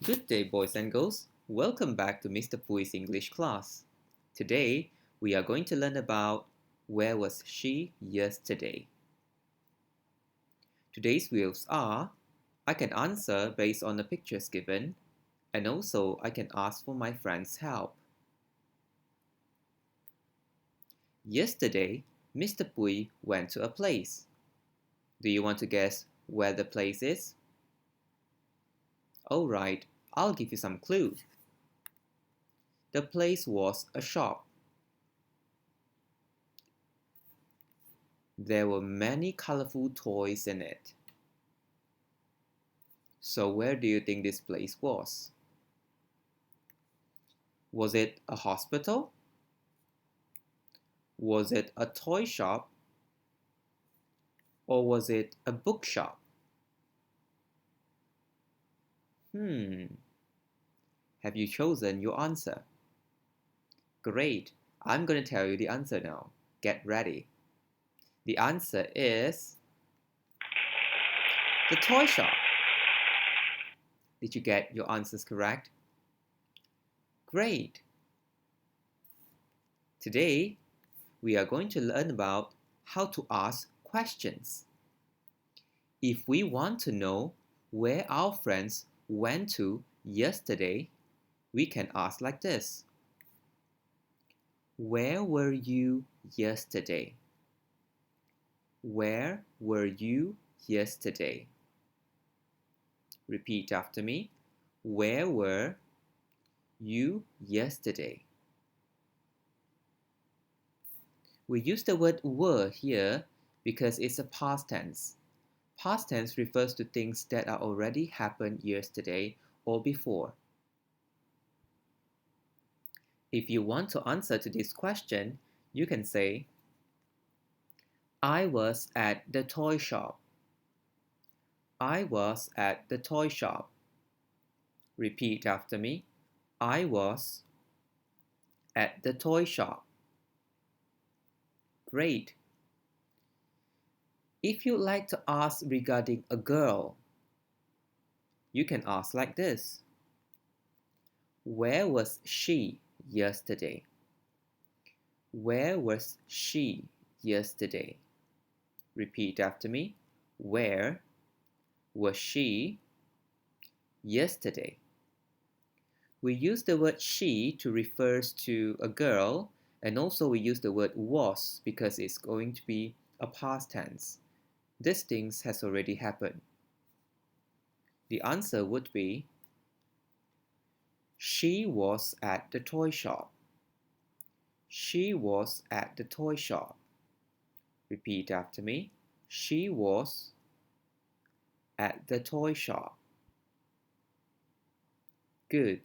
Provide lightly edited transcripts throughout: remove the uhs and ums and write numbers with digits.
Good day, boys and girls. Welcome back to Mr. Pui's English class. Today, we are going to learn about where was she yesterday. Today's rules are, I can answer based on the pictures given, and also I can ask for my friend's help. Yesterday, Mr. Pui went to a place. Do you want to guess where the place is? Alright, I'll give you some clues. The place was a shop. There were many colorful toys in it. So where do you think this place was? Was it a hospital? Was it a toy shop? Or was it a bookshop? Have you chosen your answer? Great, I'm going to tell you the answer now. Get ready. The answer is the toy shop. Did you get your answers correct? Great. Today, we are going to learn about how to ask questions. If we want to know where our friends went to yesterday, we can ask like this. Where were you yesterday? Where were you yesterday? Repeat after me. Where were you yesterday? We use the word were here because it's a past tense. Past tense refers to things that are already happened yesterday or before. If you want to answer to this question, you can say, I was at the toy shop. I was at the toy shop. Repeat after me. I was at the toy shop. Great. If you'd like to ask regarding a girl, you can ask like this. Where was she yesterday? Where was she yesterday? Repeat after me. Where was she yesterday? We use the word she to refer to a girl, and also we use the word was because it's going to be a past tense. This thing has already happened. The answer would be, she was at the toy shop. She was at the toy shop. Repeat after me. She was at the toy shop. Good.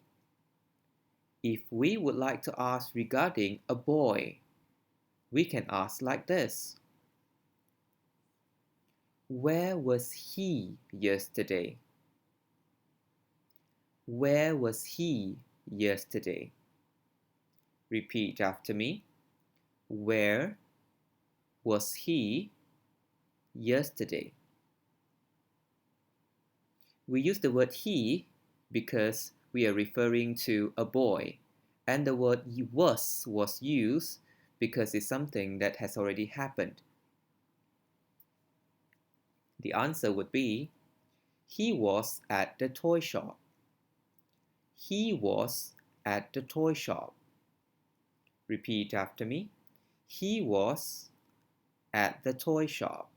If we would like to ask regarding a boy, we can ask like this. Where was he yesterday? Where was he yesterday? Repeat after me. Where was he yesterday? We use the word he because we are referring to a boy, and the word was used because it's something that has already happened. The answer would be, he was at the toy shop. He was at the toy shop. Repeat after me. He was at the toy shop.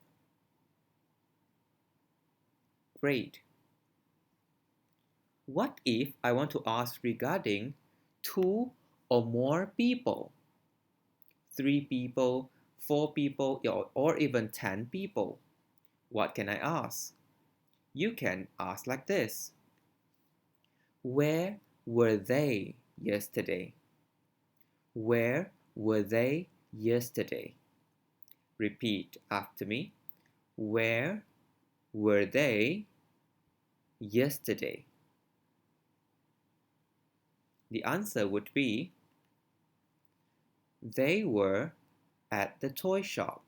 Great. What if I want to ask regarding 2 or more people? 3 people, 4 people, or even 10 people. What can I ask? You can ask like this. Where were they yesterday? Where were they yesterday? Repeat after me. Where were they yesterday? The answer would be, they were at the toy shop.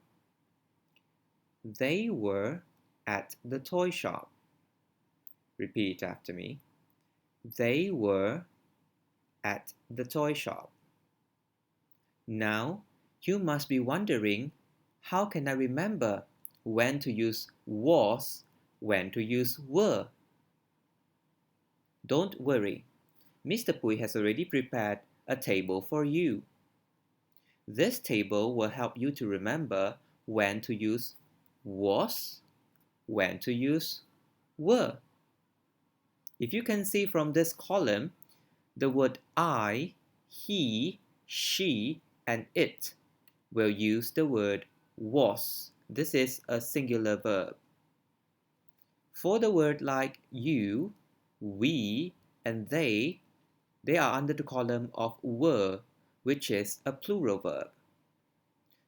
They were at the toy shop. Repeat after me. They were at the toy shop. Now, you must be wondering, how can I remember when to use was, when to use were? Don't worry, Mr. Pui has already prepared a table for you. This table will help you to remember when to use was, when to use were. If you can see from this column, the word I, he, she, and it will use the word was. This is a singular verb. For the word like you, we, and they are under the column of were, which is a plural verb.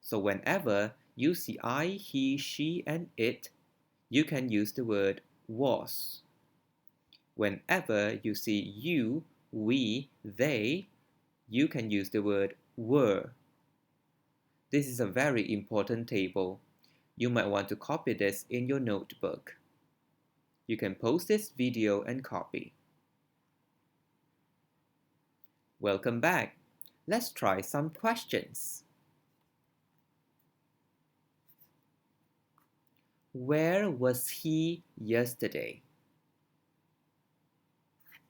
So whenever you see I, he, she, and it, you can use the word was. Whenever you see you, we, they, you can use the word were. This is a very important table. You might want to copy this in your notebook. You can pause this video and copy. Welcome back. Let's try some questions. Where was he yesterday?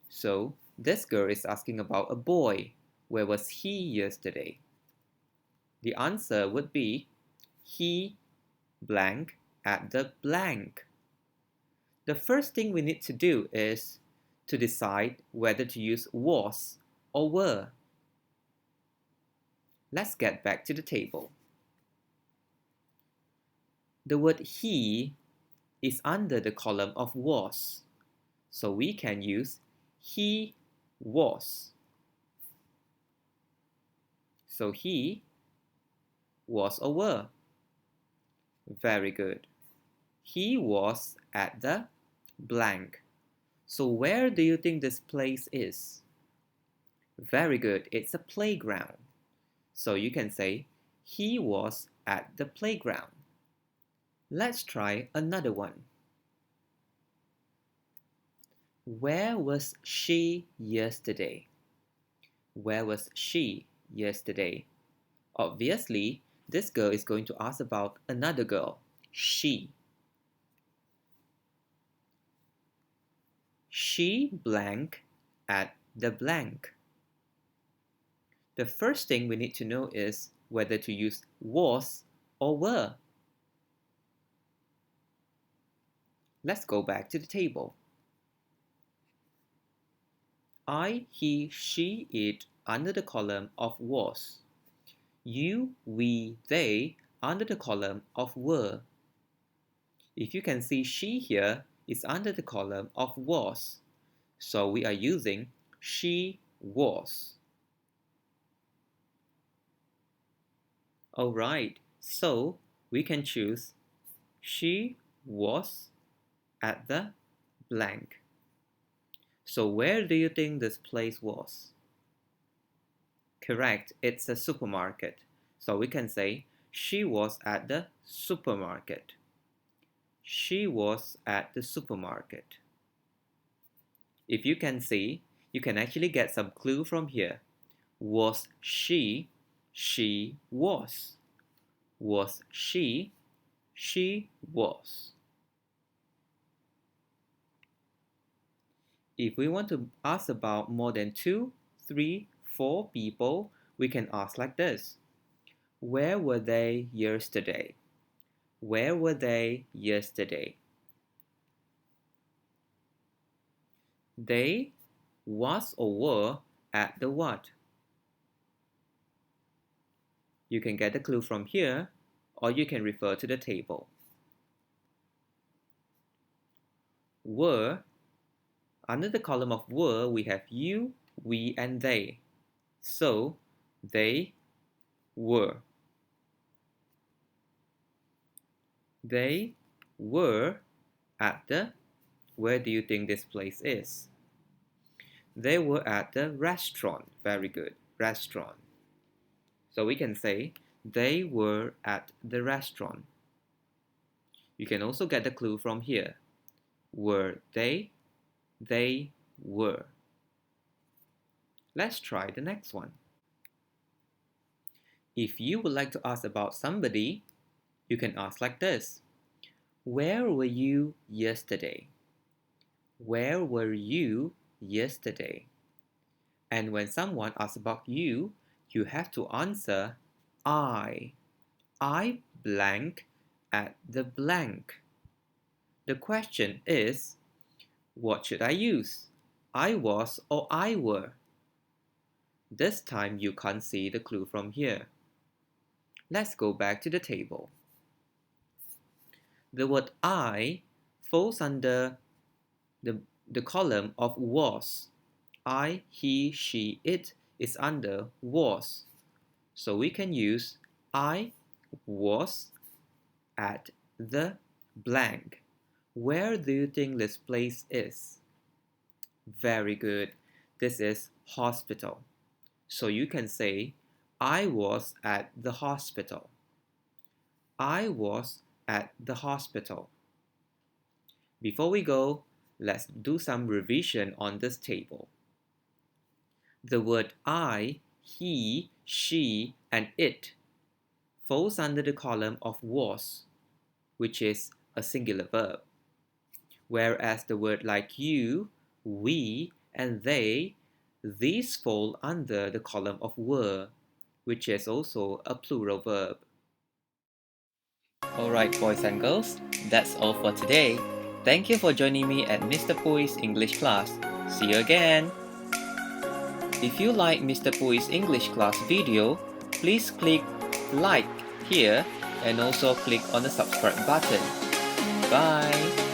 So, this girl is asking about a boy. Where was he yesterday? The answer would be he blank at the blank. The first thing we need to do is to decide whether to use was or were. Let's get back to the table. The word he is under the column of was, so we can use he was. So he was or were. Very good. He was at the blank. So where do you think this place is? Very good. It's a playground. So you can say he was at the playground. Let's try another one. Where was she yesterday? Where was she yesterday? Obviously, this girl is going to ask about another girl, she. She blank at the blank. The first thing we need to know is whether to use was or were. Let's go back to the table. I, he, she, it under the column of was. You, we, they under the column of were. If you can see, she here is under the column of was. So we are using she was. Alright, so we can choose she was at the blank. So where do you think this place was? Correct, it's a supermarket. So we can say she was at the supermarket. She was at the supermarket. If you can see, you can actually get some clue from here. Was she? She was. Was she? She was. If we want to ask about more than 2, 3, 4 people, we can ask like this. Where were they yesterday? Where were they yesterday? They was or were at the what? You can get the clue from here, or you can refer to the table. Were, under the column of were, we have you, we, and they. So, they were. They were at the, where do you think this place is? They were at the restaurant. Very good, restaurant. So we can say they were at the restaurant. You can also get the clue from here. Were they? They were. Let's try the next one. If you would like to ask about somebody, you can ask like this. Where were you yesterday? Where were you yesterday? And when someone asks about you, you have to answer I blank at the blank. The question is, what should I use? I was or I were? This time you can't see the clue from here. Let's go back to the table. The word I falls under the column of was. I, he, she, it is under was. So we can use I was at the blank. Where do you think this place is? Very good. This is hospital. So you can say, I was at the hospital. I was at the hospital. Before we go, let's do some revision on this table. The word I, he, she, and it falls under the column of was, which is a singular verb. Whereas the word like you, we, and they, these fall under the column of were, which is also a plural verb. Alright boys and girls, that's all for today. Thank you for joining me at Mr. Pui's English class. See you again! If you like Mr. Pui's English class video, please click like here and also click on the subscribe button. Bye!